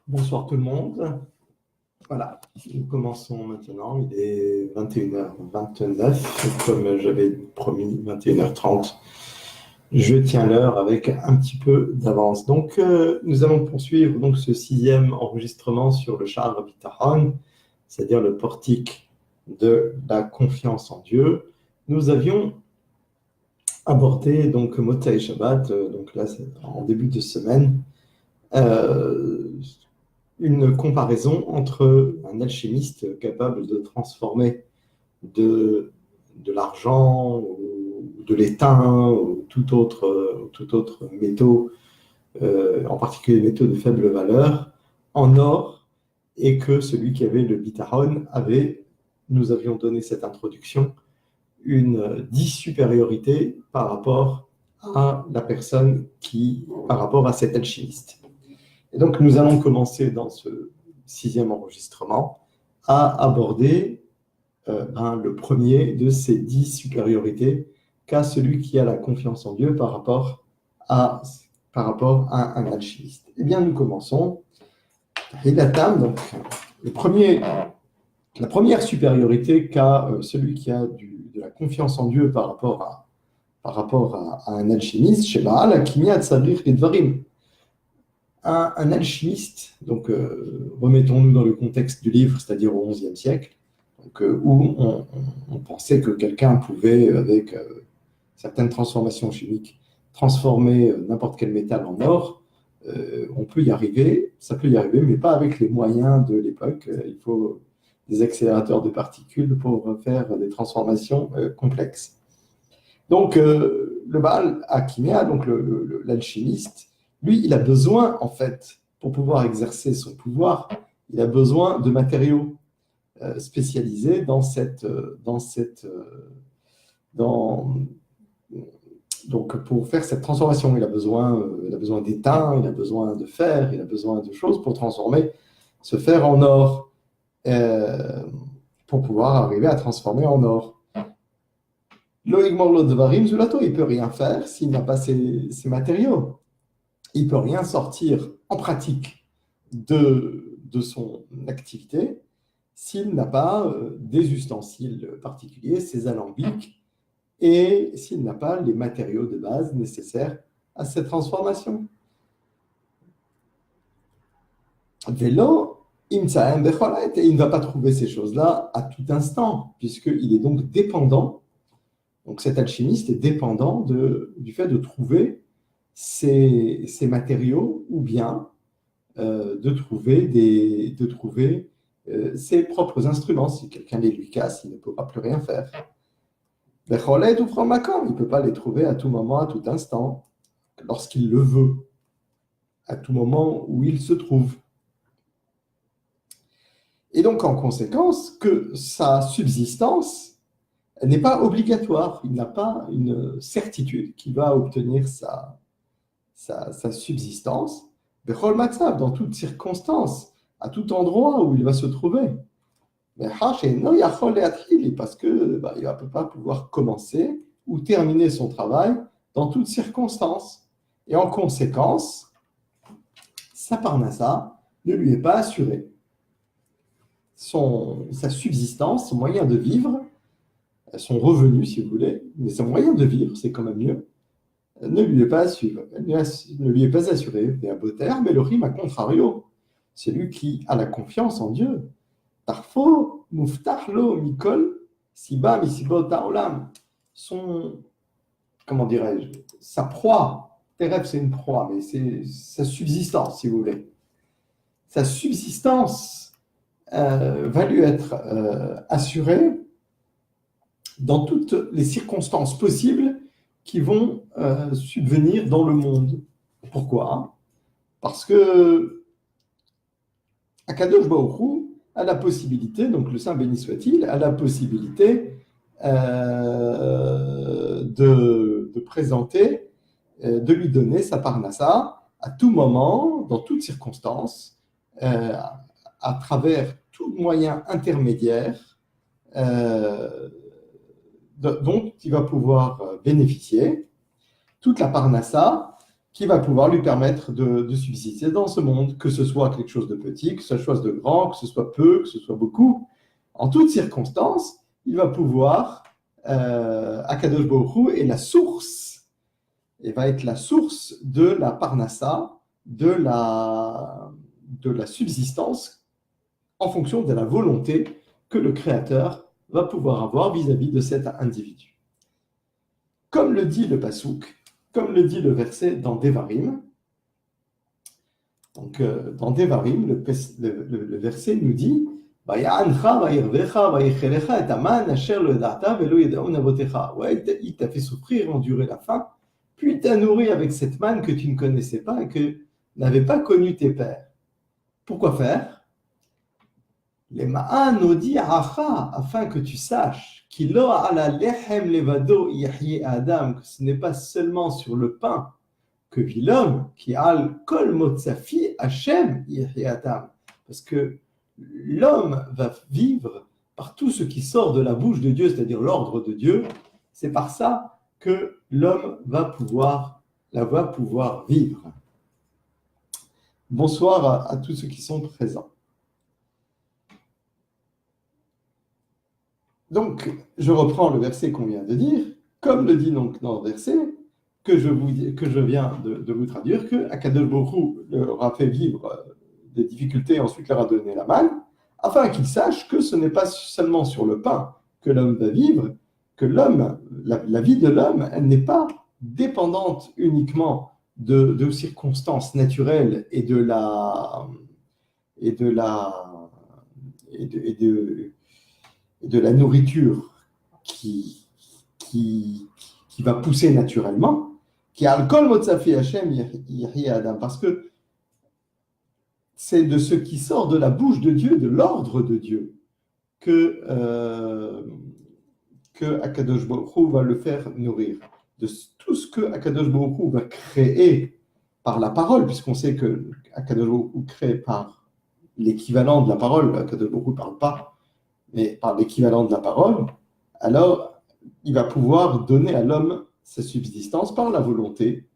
Bonsoir tout le monde. Voilà, nous commençons maintenant. Il est 21h29, comme j'avais promis, 21h30. Je tiens l'heure avec un petit peu d'avance. Donc, nous allons poursuivre donc, ce 6e enregistrement sur le Sha'ar Bitachon, c'est-à-dire le portique de la confiance en Dieu. Nous avions abordé donc Motzei Shabbat, donc là c'est en début de semaine, une comparaison entre un alchimiste capable de transformer de l'argent ou de l'étain ou tout autre métaux, en particulier les métaux de faible valeur, en or, et que celui qui avait le bitachon avait, nous avions donné cette introduction, une supériorité par rapport à la personne par rapport à cet alchimiste. Et donc, nous allons commencer dans ce 6e enregistrement à aborder le premier de ces 10 supériorités qu'a celui qui a la confiance en Dieu par rapport à un alchimiste. Eh bien, nous commençons. Donc, la première supériorité qu'a celui qui a de la confiance en Dieu par rapport à un alchimiste, chez Baal, qui à Tsarir et Dvarim. Un alchimiste, donc remettons-nous dans le contexte du livre, c'est-à-dire au XIe siècle, donc, où on pensait que quelqu'un pouvait, avec certaines transformations chimiques, transformer n'importe quel métal en or. On peut y arriver, ça peut y arriver, mais pas avec les moyens de l'époque. Il faut des accélérateurs de particules pour faire des transformations complexes. Donc, le Baal Hakimia, donc l'alchimiste, lui, il a besoin, en fait, pour pouvoir exercer son pouvoir, il a besoin de matériaux spécialisés donc, pour faire cette transformation. Il a besoin d'étain, il a besoin de fer, il a besoin de choses pour transformer ce fer en or, pour pouvoir arriver à transformer en or. Loïc Morlo de Varim Zulato, il ne peut rien faire s'il n'a pas ces matériaux. Il ne peut rien sortir en pratique de son activité s'il n'a pas des ustensiles particuliers, ses alambics, et s'il n'a pas les matériaux de base nécessaires à cette transformation. Vélo, il ne va pas trouver ces choses-là à tout instant, puisqu'il est donc dépendant. Donc cet alchimiste est dépendant du fait de trouver ces matériaux ou bien de trouver ses propres instruments. Si quelqu'un les lui casse, il ne pourra plus rien faire. Il ne peut pas les trouver à tout moment, à tout instant, lorsqu'il le veut, à tout moment où il se trouve. Et donc, en conséquence, que sa subsistance n'est pas obligatoire. Il n'a pas une certitude qu'il va obtenir sa subsistance. Dans toute circonstance, à tout endroit où il va se trouver. Parce qu'il ne peut pas pouvoir commencer ou terminer son travail dans toutes circonstances. Et en conséquence, sa parnassa ne lui est pas assurée. Sa subsistance, son moyen de vivre, son revenu, si vous voulez, mais son moyen de vivre, c'est quand même mieux, ne lui est pas assuré. Mais à beau terme, mais le rime à contrario. Celui qui a la confiance en Dieu. Tarfo, muftahlo, mikol, siba, misibot, taolam. Comment dirais-je, sa proie. Teref, c'est une proie, mais c'est sa subsistance, si vous voulez. Sa subsistance va lui être assurée dans toutes les circonstances possibles qui vont subvenir dans le monde. Pourquoi ? Parce que Akadosh Baruch Hu a la possibilité, donc le Saint béni soit-il, a la possibilité de présenter, de lui donner sa parnassa à tout moment, dans toutes circonstances, à travers tout moyen intermédiaire dont il va pouvoir bénéficier. Toute la parnassa qui va pouvoir lui permettre de subsister dans ce monde, que ce soit quelque chose de petit, que ce soit de grand, que ce soit peu, que ce soit beaucoup. En toutes circonstances, il va pouvoir, Akadosh Baruch Hu est la source, et va être la source de la parnassa, de la subsistance, en fonction de la volonté que le Créateur va pouvoir avoir vis-à-vis de cet individu. Comme le dit le Passouk, comme le dit le verset dans Devarim, donc dans Devarim, le verset nous dit ouais, il t'a fait souffrir, endurer la faim, puis il t'a nourri avec cette manne que tu ne connaissais pas et que n'avaient pas connu tes pères. Pourquoi faire? Les ma'an nous dit afin que tu saches qu'il a ala lechem levado yahye adam, que ce n'est pas seulement sur le pain que vit l'homme, qui al kol motzafi Hashem yahye adam, parce que l'homme va vivre par tout ce qui sort de la bouche de Dieu, c'est-à-dire l'ordre de Dieu. C'est par ça que l'homme va pouvoir vivre. Bonsoir à tous ceux qui sont présents. Donc, je reprends le verset qu'on vient de dire, comme le dit donc dans le verset que je viens de vous traduire, que Akadosh Baruch Hu leur a fait vivre des difficultés et ensuite leur a donné la manne, afin qu'ils sachent que ce n'est pas seulement sur le pain que l'homme va vivre, que l'homme, la vie de l'homme, elle n'est pas dépendante uniquement de circonstances naturelles et de la nourriture qui va pousser naturellement, qui a alcool motzafi Hashem yahye adam, parce que c'est de ce qui sort de la bouche de Dieu, de l'ordre de Dieu, que Akadosh Baruch Hu va le faire nourrir. De tout ce que Akadosh Baruch Hu va créer par la parole, puisqu'on sait que Akadosh Baruch Hu crée par l'équivalent de la parole, Akadosh Baruch Hu ne parle pas, mais par l'équivalent de la parole, alors il va pouvoir donner à l'homme sa subsistance par la volonté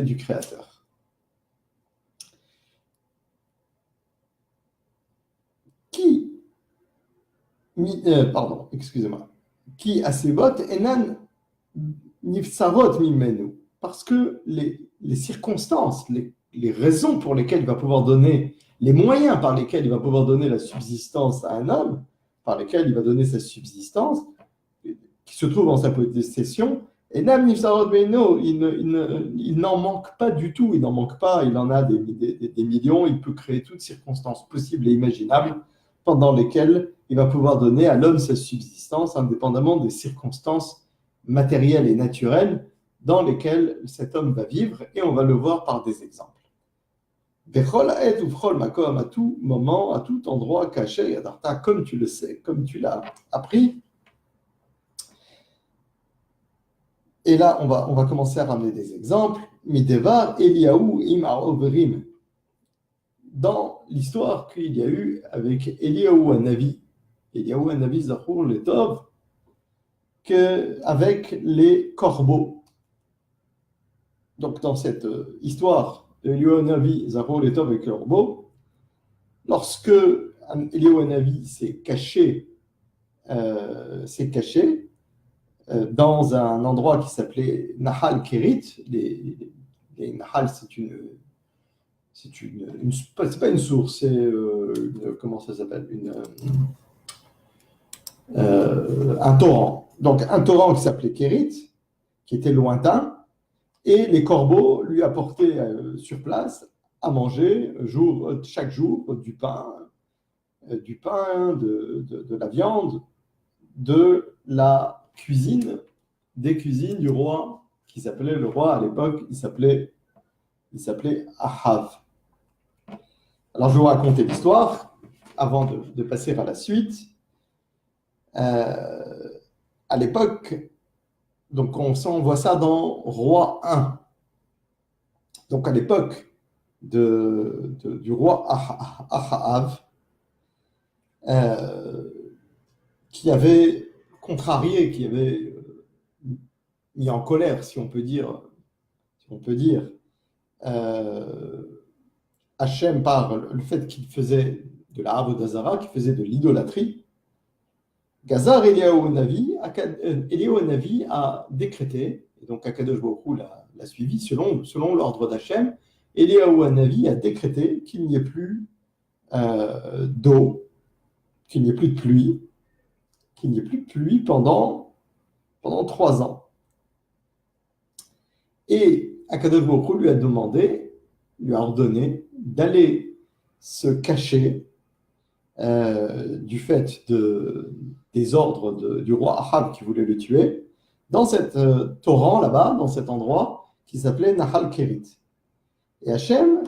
du Créateur. Qui asevot enan nifsarot mimenu, parce que les circonstances, les raisons pour lesquelles il va pouvoir donner, les moyens par lesquels il va pouvoir donner la subsistance à un homme, par lesquels il va donner sa subsistance, qui se trouve en sa possession, enam nifsarot mimenu, il n'en manque pas du tout, il n'en manque pas, il en a des millions, il peut créer toutes circonstances possibles et imaginables pendant lesquelles il va pouvoir donner à l'homme sa subsistance, indépendamment des circonstances matérielles et naturelles dans lesquelles cet homme va vivre, et on va le voir par des exemples. Bechol ha'et uvchol makom, à tout moment, à tout endroit, caché yadarta, comme tu le sais, comme tu l'as appris. Et là, on va commencer à ramener des exemples. Midevar Eliyahu im ha'overim, dans l'histoire qu'il y a eu avec Eliyahu Hanavi, Zachor Letov, avec les corbeaux. Donc, dans cette histoire de Eliyahu Hanavi, Zachor Letov avec les corbeaux, lorsque Eliyahu Hanavi s'est caché dans un endroit qui s'appelait Nahal Kerit. Les Nahal, c'est pas une source, c'est comment ça s'appelle, un torrent. Donc un torrent qui s'appelait Kérit, qui était lointain, et les corbeaux lui apportaient sur place à manger chaque jour du pain, de la viande, de la cuisine, des cuisines du roi, qui s'appelait le roi à l'époque, il s'appelait Ahav. Alors, je vais vous raconter l'histoire avant de passer à la suite. À l'époque, donc on voit ça dans Roi 1. Donc, à l'époque du roi Ahav, qui avait contrarié, qui avait mis en colère, si on peut dire si on peut dire, Hachem par le fait qu'il faisait de la Avodah Zarah, qu'il faisait de l'idolâtrie, Gazar Eliyahu Navi a décrété, et donc Akadosh Baruch Hu l'a suivi selon l'ordre d'Hachem, Eliyahu Navi a décrété qu'il n'y ait plus d'eau, qu'il n'y ait plus de pluie, pendant 3 ans. Et Akadosh Baruch Hu lui a ordonné d'aller se cacher du fait des ordres du roi Ahab qui voulait le tuer, dans cet torrent là-bas, dans cet endroit qui s'appelait Nahal Kerit. Et Hachem,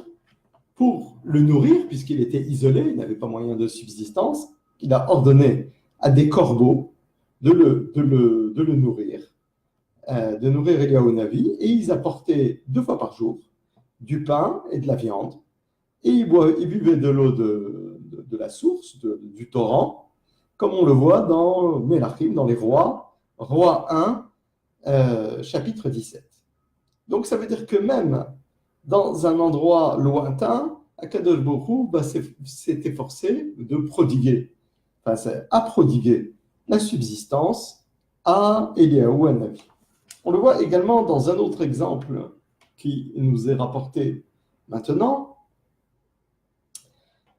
pour le nourrir, puisqu'il était isolé, il n'avait pas moyen de subsistance, il a ordonné à des corbeaux de le nourrir, de nourrir Eliyahu Navi, et ils apportaient 2 fois par jour du pain et de la viande, et ils buvaient de l'eau de la source, du torrent, comme on le voit dans Mélachim, dans les Rois 1, chapitre 17. Donc ça veut dire que même dans un endroit lointain, Akadosh Baruch Hu s'est efforcé de prodiguer la subsistance à Eliyahu Hanavi. On le voit également dans un autre exemple qui nous est rapporté maintenant,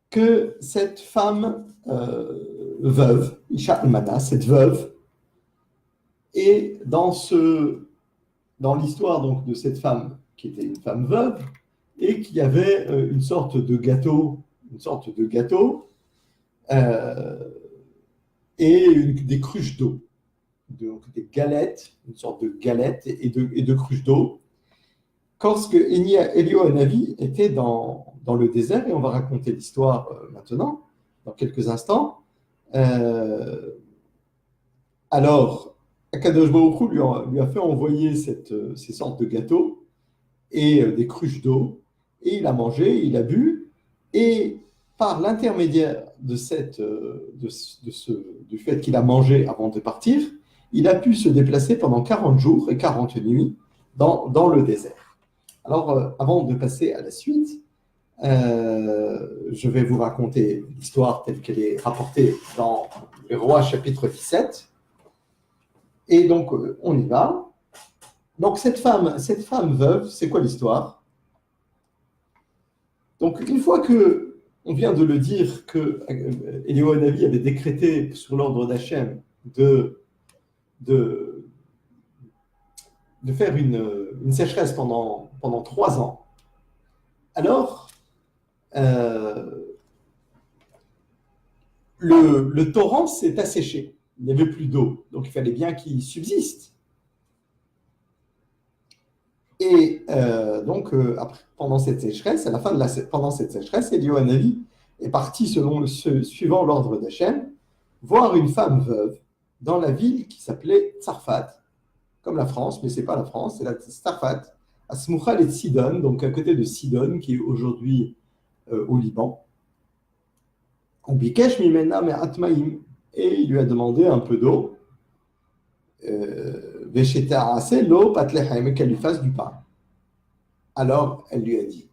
que cette femme veuve, Isha Almana, cette veuve, et dans l'histoire donc de cette femme qui était une femme veuve et qui avait une sorte de gâteau et des cruches d'eau, donc des galettes, une sorte de galette et de cruches d'eau. Lorsque Eliyahu Hanavi était dans le désert, et on va raconter l'histoire maintenant, dans quelques instants, alors Akadosh Baruch Hu lui a fait envoyer ces sortes de gâteaux et des cruches d'eau, et il a mangé, il a bu, et par l'intermédiaire du fait qu'il a mangé avant de partir, il a pu se déplacer pendant 40 jours et 40 nuits dans le désert. Alors, avant de passer à la suite, je vais vous raconter l'histoire telle qu'elle est rapportée dans les Rois chapitre 17. Et donc, on y va. Donc, cette femme veuve, c'est quoi l'histoire? Donc, une fois que on vient de le dire que Eliyahu Hanavi avait décrété sur l'ordre d'Hachem de faire une sécheresse pendant 3 ans, alors le torrent s'est asséché. Il n'y avait plus d'eau, donc il fallait bien qu'il subsiste. Et donc, pendant cette sécheresse, à la fin pendant cette sécheresse, Eliyahu Hanavi est parti suivant l'ordre d'Hachem, voir une femme veuve dans la ville qui s'appelait Tsarfat, comme la France, mais ce n'est pas la France, c'est la Tsarfat, à Smouchal et Sidon, donc à côté de Sidon, qui est aujourd'hui au Liban. On bikesh mimena me'atmaim, et il lui a demandé un peu d'eau. Vesheta assez l'eau patlechem, qu'elle lui fasse du pain. Alors elle lui a dit,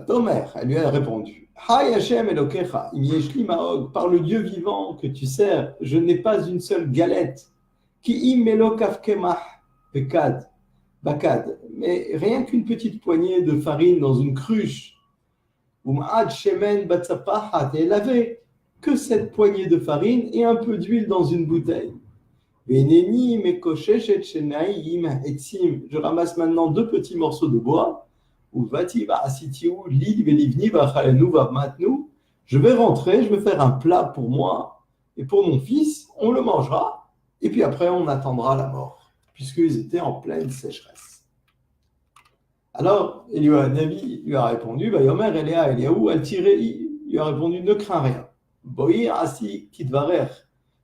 Tomer, elle lui a répondu, Hay Hashem Elokecha, im yeshli maog, par le Dieu vivant que tu sers, je n'ai pas une seule galette. Ki im elokaf kemach bekad, bakad, mais rien qu'une petite poignée de farine dans une cruche. Um'ad shemen batzapahat, et elle avait que cette poignée de farine et un peu d'huile dans une bouteille. Je ramasse maintenant 2 petits morceaux de bois. Je vais rentrer, je vais faire un plat pour moi et pour mon fils, on le mangera, et puis après on attendra la mort, puisqu'ils étaient en pleine sécheresse. Alors, Eliyahu Hanavi lui a répondu, Yomer Elia Eliyahu, il lui a répondu, ne crains rien. Boïr asi kitvarer.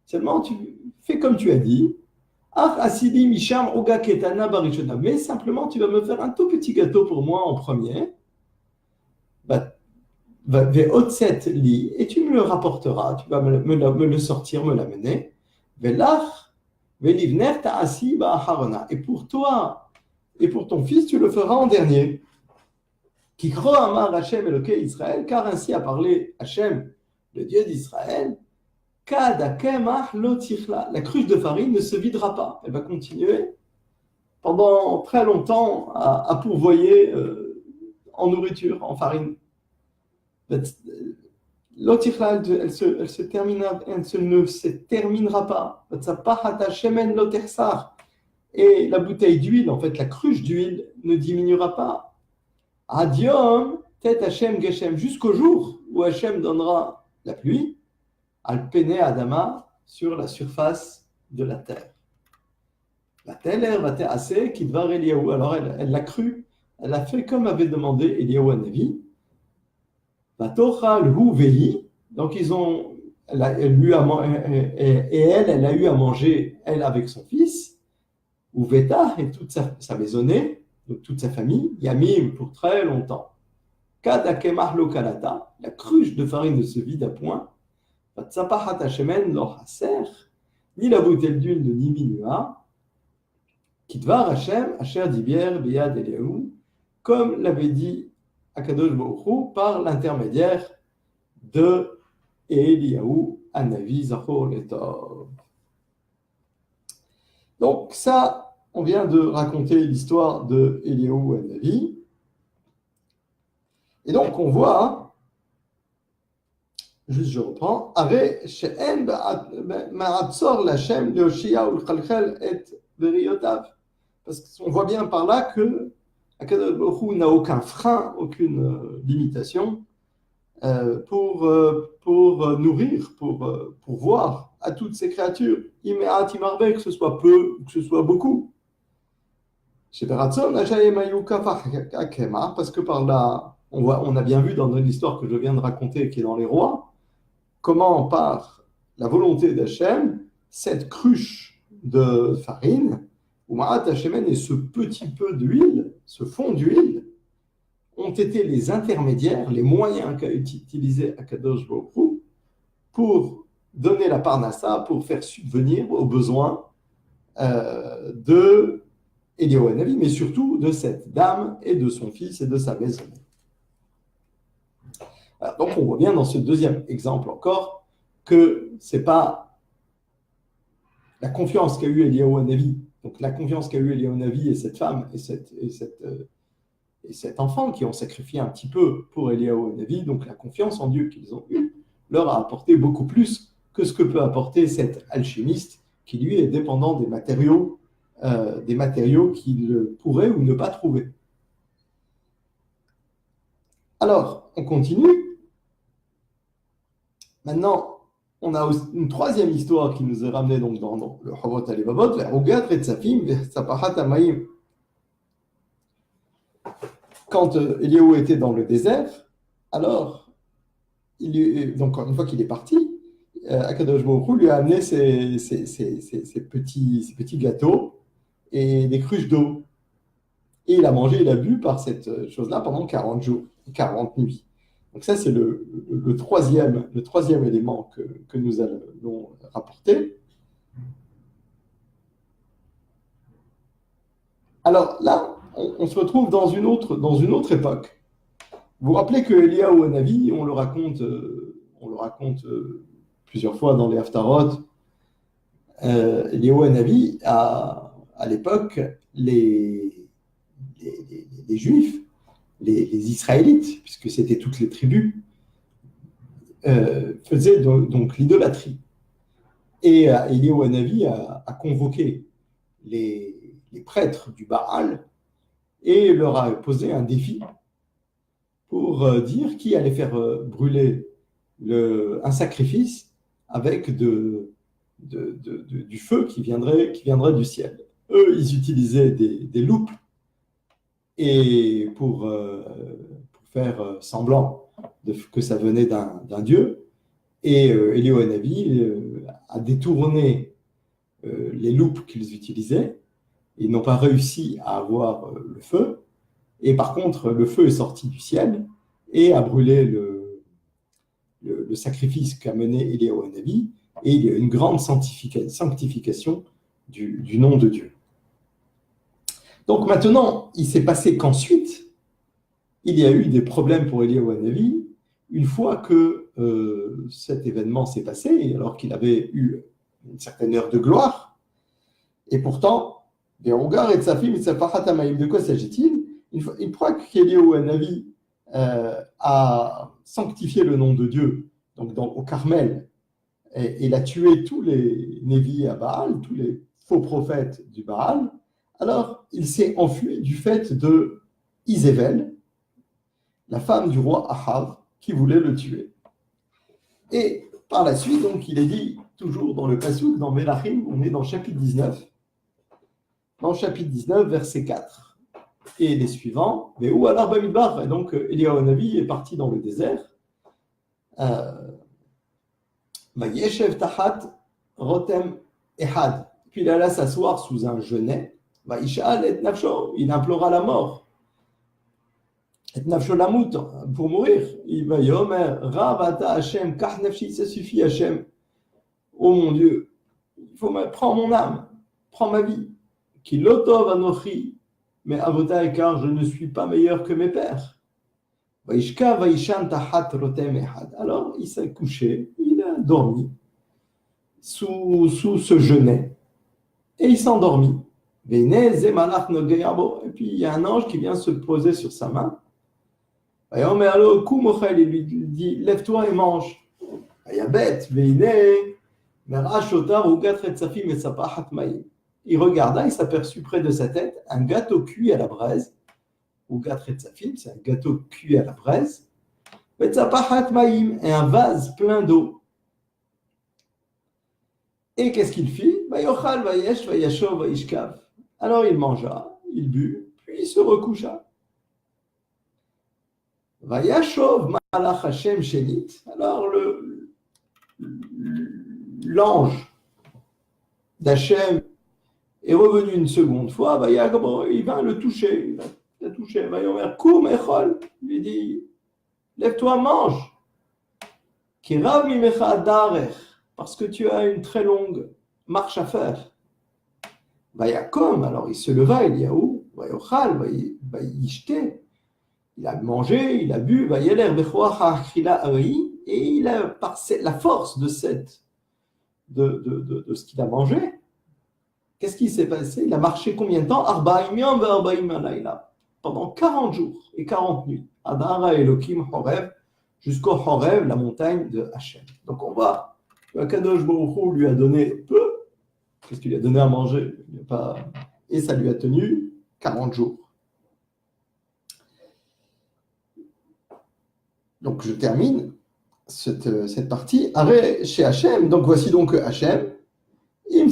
Seulement, tu fais comme tu as dit. Mais simplement, tu vas me faire un tout petit gâteau pour moi en premier. Et tu me le rapporteras. Tu vas me le sortir, me l'amener. Et pour toi, et pour ton fils, tu le feras en dernier. Kikro Amar Hashem Elokei Israël, car ainsi a parlé Hashem, le Dieu d'Israël. La cruche de farine ne se videra pas. Elle va continuer pendant très longtemps à pourvoyer en nourriture, en farine. Elle ne se terminera pas. Et la bouteille d'huile, en fait, la cruche d'huile ne diminuera pas. Adiom, tet Hashem Geshem, jusqu'au jour où Hashem donnera la pluie, al pene Adama, sur la surface de la terre. La terre va assez kidvar Eliyahu. Alors elle l'a cru, elle a fait comme avait demandé Eliyahu Hanavi. Vatochal hu vehi. Donc elle a eu à manger, elle avec son fils, ou Veta et toute sa maisonnée, donc toute sa famille, Yamim pour très longtemps. Kada kemach lo kalata, la cruche de farine ne se vide à point. Vatsapahat hashemen lo haser, ni la bouteille d'huile ne diminua. Kidvar Hashem, Asher Dibier, Beyad Eliyahu, comme l'avait dit Akadosh Baruch Hu par l'intermédiaire de Eliyahu Hanavi Zachor Letov. Donc ça, on vient de raconter l'histoire de Eliyahu Hanavi. Et donc on voit, juste je reprends, Are she'en ma'atzor l'Hashem le'oshia u'lchalchel et veriyotav. Parce qu'on voit bien par là que Akadosh Baruch Hu n'a aucun frein, aucune limitation pour nourrir, pour voir à toutes ces créatures, imeat imarbe, que ce soit peu ou que ce soit beaucoup. Parce que par là, on a bien vu dans l'histoire que je viens de raconter, qui est dans les rois, comment par la volonté d'Hachem, cette cruche de farine, et ce petit peu d'huile, ce fond d'huile, ont été les intermédiaires, les moyens qu'a utilisé Akadosh Baruch Hu pour donner la parnassa, pour faire subvenir aux besoins de Eliyahu Hanavi, mais surtout de cette dame et de son fils et de sa maison. Alors, donc on voit bien dans ce deuxième exemple encore que ce n'est pas la confiance qu'a eu Eliyahu Hanavi. Donc la confiance qu'a eu Eliyahu Hanavi et cette femme et cet enfant qui ont sacrifié un petit peu pour Eliyahu Hanavi, donc la confiance en Dieu qu'ils ont eue, leur a apporté beaucoup plus que ce que peut apporter cet alchimiste qui lui est dépendant des matériaux qu'il pourrait ou ne pas trouver. Alors, on continue. Maintenant, on a une troisième histoire qui nous est ramenée donc dans le Chovot HaLevavot, quand Eliyahu était dans le désert, alors, donc une fois qu'il est parti, Akadosh Baruch Hu lui a amené ces petits gâteaux et des cruches d'eau. Et il a mangé, il a bu par cette chose-là pendant 40 jours, 40 nuits. Donc ça, c'est le troisième élément que nous allons rapporter. Alors là, on se retrouve dans une autre époque. Vous vous rappelez que Eliyahu Hanavi, on le raconte plusieurs fois dans les Haftarot. Eliyahu Hanavi, à l'époque, les Juifs, les Israélites, puisque c'était toutes les tribus, faisaient donc l'idolâtrie. Et Eliyahu Hanavi a convoqué les prêtres du Baal et leur a posé un défi pour dire qui allait faire brûler un sacrifice avec du feu qui viendrait du ciel. Eux, ils utilisaient des loupes et pour faire semblant que ça venait d'un dieu. Et Eliyahu Hanavi a détourné les loupes qu'ils utilisaient. Ils n'ont pas réussi à avoir le feu. Et par contre, le feu est sorti du ciel et a brûlé le sacrifice qu'a mené Eliyahu Hanavi. Et il y a une grande sanctification du nom de Dieu. Donc maintenant, il s'est passé qu'ensuite, il y a eu des problèmes pour Eliyahu Hanavi une fois que cet événement s'est passé, alors qu'il avait eu une certaine heure de gloire. Et pourtant, de quoi s'agit-il? Une fois qu'Eliyahu Hanavi a sanctifié le nom de Dieu, donc au Carmel, et il a tué tous les Névi à Baal, tous les faux prophètes du Baal, alors il s'est enfui du fait de Isével, la femme du roi Ahav, qui voulait le tuer. Et par la suite, donc, il est dit, toujours dans le Passouk, dans Melachim, on est dans le chapitre 19, dans le chapitre 19, verset 4. Et les suivants, mais où alors Bamidbar? Et donc, Eliyahu Hanavi est parti dans le désert. Vayeshev Tahat Rotem Ehad. Puis il alla s'asseoir sous un genêt. Vaishal et Nafsho, il implora la mort. Et Nafsho Lamut, pour mourir. Il va Yomer, Ravata Hashem, Kach Nafshi, ça suffit Hashem. Oh mon Dieu, prends mon âme, prends ma vie. Ki lotov anochi, mais avotai, car je ne suis pas meilleur que mes pères. Vaishka Vaishan Tahat Rotem Ehad. Alors il s'est couché, il a dormi sous ce genêt et il s'est endormi. Et puis il y a un ange qui vient se poser sur sa main. Il lui dit, lève-toi et mange. Il regarda, il s'aperçut près de sa tête un gâteau cuit à la braise. C'est un gâteau cuit à la braise. Et un vase plein d'eau. Et qu'est-ce qu'il fit? Alors il mangea, il but, puis il se recoucha. Alors l'ange d'Hachem est revenu une seconde fois, il vint le toucher. Il l'a touché. Il lui dit, lève-toi, mange. Parce que tu as une très longue marche à faire. Alors il se leva, Eliyahu, il a mangé, il a bu, et il a, par la force de ce qu'il a mangé, qu'est-ce qui s'est passé? Il a marché combien de temps? Pendant 40 jours et 40 nuits. Adara Elohim Horev, jusqu'au Horev, la montagne de Hachem. Donc on voit, Kadosh Baruch Hu lui a donné peu, qu'est-ce qu'il lui a donné à manger? Et ça lui a tenu 40 jours. Donc je termine cette partie. Arrêt chez Hachem. Donc voici donc Hachem. Il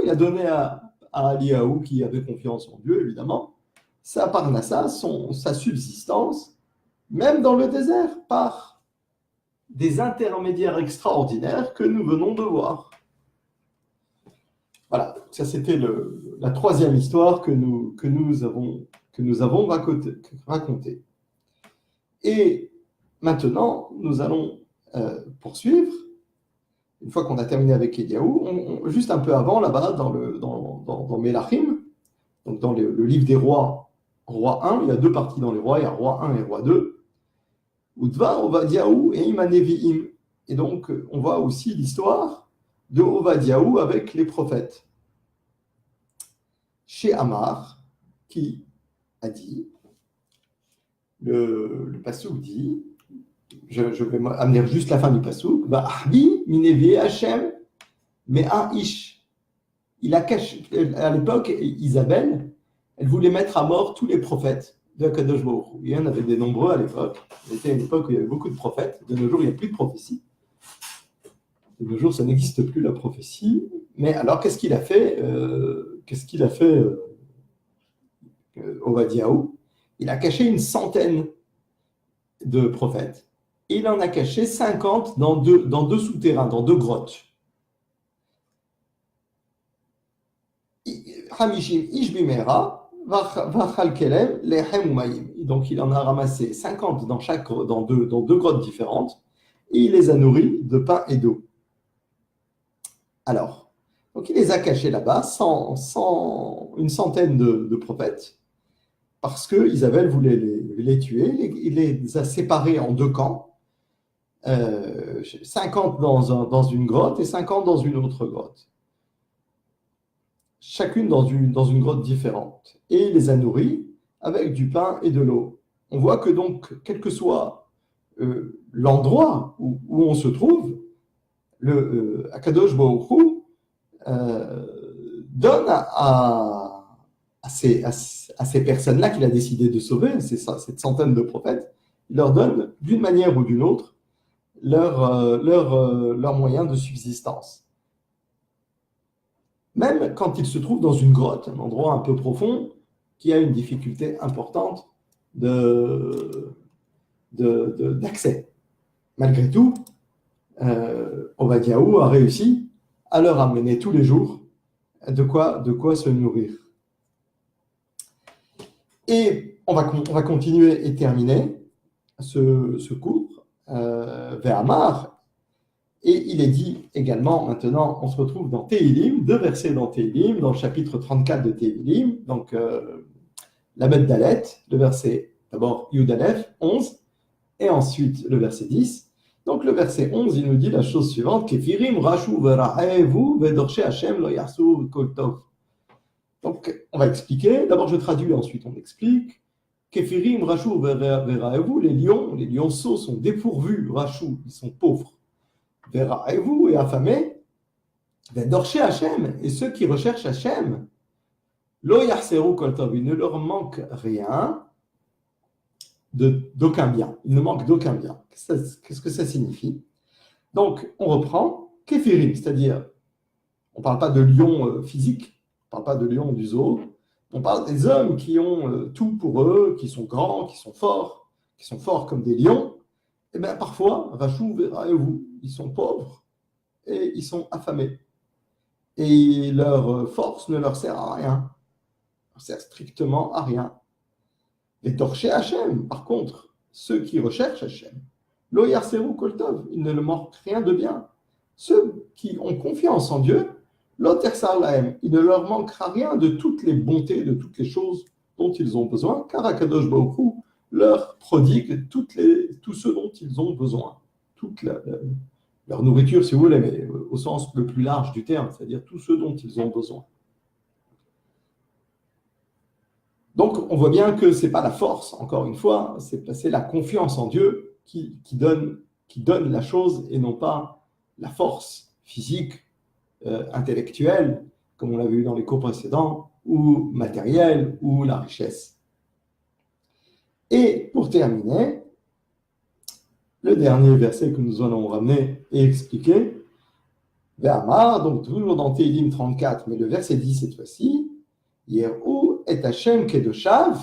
a donné à Eliyahu, qui avait confiance en Dieu, évidemment, sa parnassa, sa subsistance, même dans le désert, par des intermédiaires extraordinaires que nous venons de voir. Voilà, ça c'était la troisième histoire que nous avons racontée. Et maintenant, nous allons poursuivre. Une fois qu'on a terminé avec Eliyahu, juste un peu avant, là-bas, dans Melachim, donc dans le livre des rois, roi 1, il y a deux parties dans les rois, il y a roi 1 et roi 2, Udvar, Ovadiahu et Imaneviim. Et donc, on voit aussi l'histoire de Ovadiahu avec les prophètes. Chez Amar, qui a dit, le passouk dit, je vais amener juste la fin du passouk, Ahbi minevi Hashem me'a ish. Il a caché, à l'époque, Isabelle, elle voulait mettre à mort tous les prophètes de Kadosh Baruch Hu. Il y en avait des nombreux à l'époque. C'était une époque où il y avait beaucoup de prophètes. De nos jours, il n'y a plus de prophétie. De nos jours, ça n'existe plus la prophétie. Mais alors, qu'est-ce qu'il a fait Ovadiahu? Il a caché une centaine de prophètes. Et il en a caché 50 dans deux souterrains, dans deux grottes. Hamishim Ishbimera, Vachalkelem, Lechem Umayim. Donc il en a ramassé 50 dans deux grottes différentes, et il les a nourris de pain et d'eau. Alors, Donc il les a cachés là-bas, sans une centaine de prophètes, parce que Isabelle voulait les tuer. Il les a séparés en deux camps, 50 dans une grotte et 50 dans une autre grotte, chacune dans une grotte différente. Et il les a nourris avec du pain et de l'eau. On voit que donc, quel que soit l'endroit où on se trouve, le Akadosh Baruch Hu donne à ces personnes-là qu'il a décidé de sauver, cette centaine de prophètes, il leur donne d'une manière ou d'une autre leur moyen de subsistance. Même quand ils se trouvent dans une grotte, un endroit un peu profond, qui a une difficulté importante d'accès. Malgré tout, Obadiahu a réussi à leur amener tous les jours de quoi se nourrir. Et on va continuer et terminer ce cours vers Amar. Et il est dit également, maintenant, on se retrouve dans Tehilim, 2 versets dans Tehilim, dans le chapitre 34 de Tehilim, donc la Beth Dalet, le verset d'abord Yud Aleph, 11, et ensuite le verset 10. Donc le verset 11, il nous dit la chose suivante, Kefirim rashu vera'evu vedorshe Hashem lo yasu kol tov. Donc on va expliquer, d'abord je traduis, ensuite on explique. Kefirim rashu vera'evu, les lionceaux sont dépourvus, rashu, ils sont pauvres. Vera'evu et affamés, vedorshe Hashem, et ceux qui recherchent Hashem, lo yaseru kol tov, il ne leur manque rien, d'aucun bien. Il ne manque d'aucun bien. Qu'est-ce que ça signifie? Donc, on reprend Kéfirim, c'est-à-dire, on ne parle pas de lions physiques, on ne parle pas de lions du zoo, on parle des hommes qui ont tout pour eux, qui sont grands, qui sont forts comme des lions. Et bien, parfois, Rachou verra et vous, ils sont pauvres et ils sont affamés. Et leur force ne leur sert à rien. Ne leur sert strictement à rien. Les torchés Hachem, par contre, ceux qui recherchent Hachem, lo yarseru kol tov, il ne leur manque rien de bien. Ceux qui ont confiance en Dieu, lo tersar lahem, il ne leur manquera rien de toutes les bontés, de toutes les choses dont ils ont besoin, car Akadosh Baruch Hu leur prodigue tout ce dont ils ont besoin. Toute leur nourriture, si vous voulez, mais au sens le plus large du terme, c'est-à-dire tout ce dont ils ont besoin. Donc, on voit bien que ce n'est pas la force, encore une fois, c'est la confiance en Dieu qui donne la chose et non pas la force physique, intellectuelle, comme on l'a vu dans les cours précédents, ou matérielle, ou la richesse. Et pour terminer, le dernier verset que nous allons ramener et expliquer, Ve'amar, donc toujours dans Tehilim 34, mais le verset 10 cette fois-ci, Yer'u et Hashem kedoshav,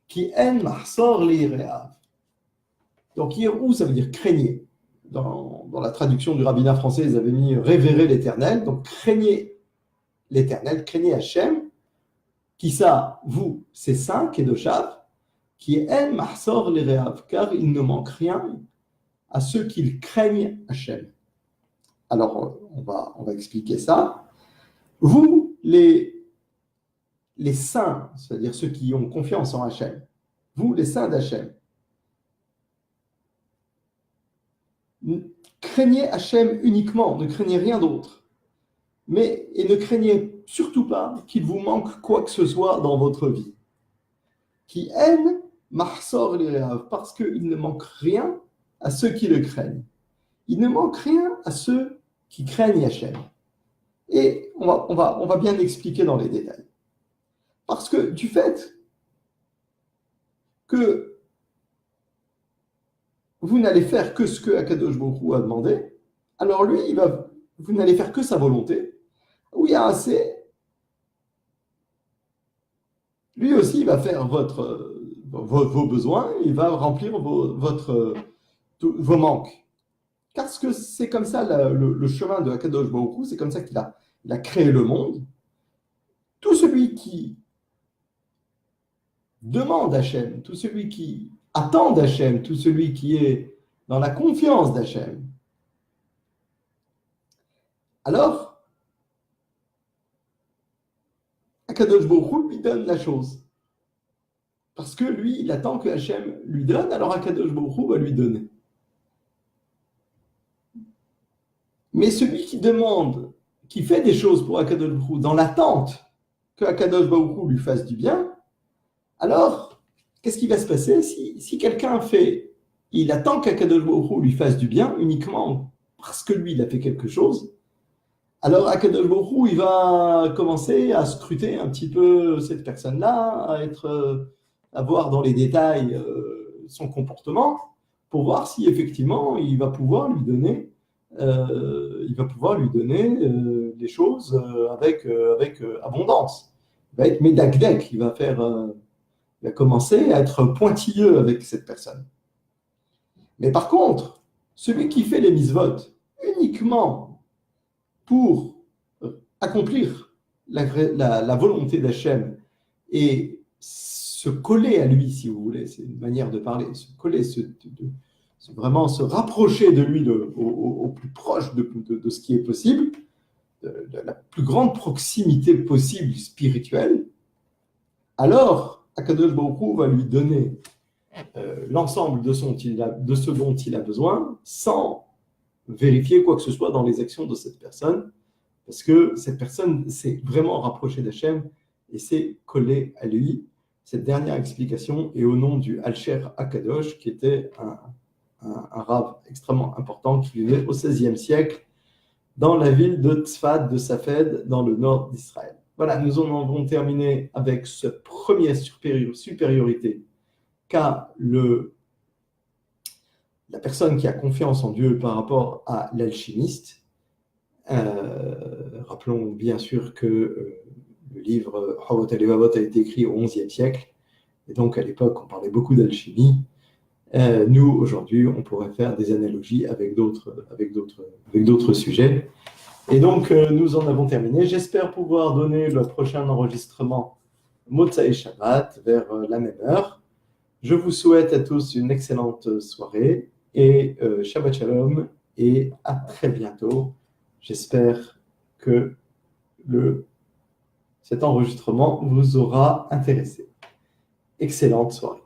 qui en mahsor li'ireav. Donc Yer'u, ça veut dire craignez. Dans la traduction du rabbinat français, ils avaient mis révérer l'Éternel. Donc craignez l'Éternel, craignez Hashem, qui ça, vous, c'est saint, kedoshav, qui en mahsor li'ireav, car il ne manque rien à ceux qui craignent Hashem. Alors, on va expliquer ça. Vous, les saints, c'est-à-dire ceux qui ont confiance en Hachem, vous, les saints d'Hachem, craignez Hachem uniquement, ne craignez rien d'autre. Et ne craignez surtout pas qu'il vous manque quoi que ce soit dans votre vie. Qui aime Mahsor l'Ireav, parce qu'il ne manque rien à ceux qui le craignent. Il ne manque rien à ceux qui craignent Hachem. Et on va bien l'expliquer dans les détails. Parce que du fait que vous n'allez faire que ce que Akadosh Baruch Hu a demandé, alors lui, vous n'allez faire que sa volonté. Oui, assez. Lui aussi, il va faire vos besoins, il va remplir vos manques. Parce que c'est comme ça le chemin de Akadosh Baruch Hu, c'est comme ça qu'il a créé le monde. Tout celui qui demande d'Hachem, tout celui qui attend d'Hachem, tout celui qui est dans la confiance d'Hachem, alors Akadosh Baruch Hu lui donne la chose. Parce que lui, il attend que Hachem lui donne, alors Akadosh Baruch Hu va lui donner. Mais celui qui demande, qui fait des choses pour Akadosh Baruch Hu dans l'attente que Akadosh Baruch Hu lui fasse du bien, alors, qu'est-ce qui va se passer si quelqu'un fait, il attend qu'Akadosh Baruch Hu lui fasse du bien uniquement parce que lui, il a fait quelque chose, alors Akadosh Baruch Hu, il va commencer à scruter un petit peu cette personne-là, à voir dans les détails son comportement, pour voir si effectivement il va pouvoir lui donner des choses avec abondance. Il va être médakdek, il va commencer à être pointilleux avec cette personne. Mais par contre, celui qui fait les mitzvot uniquement pour accomplir la volonté d'Hachem et se coller à lui, si vous voulez, c'est une manière de parler, se coller, vraiment se rapprocher de lui au plus proche de ce qui est possible, de la plus grande proximité possible spirituelle, alors Akadosh Baruch Hu va lui donner l'ensemble de ce dont il a besoin sans vérifier quoi que ce soit dans les actions de cette personne, parce que cette personne s'est vraiment rapprochée d'Hachem et s'est collée à lui. Cette dernière explication est au nom du Alcher Akadosh, qui était un rave extrêmement important qui vivait au XVIe siècle dans la ville de Tzfat de Safed, dans le nord d'Israël. Voilà, nous en avons terminé avec cette première supériorité qu'a la personne qui a confiance en Dieu par rapport à l'alchimiste. Rappelons bien sûr que le livre Havot HaLevavot a été écrit au XIe siècle, et donc à l'époque on parlait beaucoup d'alchimie. Nous, aujourd'hui, on pourrait faire des analogies avec d'autres sujets. Et donc, nous en avons terminé. J'espère pouvoir donner le prochain enregistrement Motsai Shabbat vers la même heure. Je vous souhaite à tous une excellente soirée et Shabbat Shalom et à très bientôt. J'espère que cet enregistrement vous aura intéressé. Excellente soirée.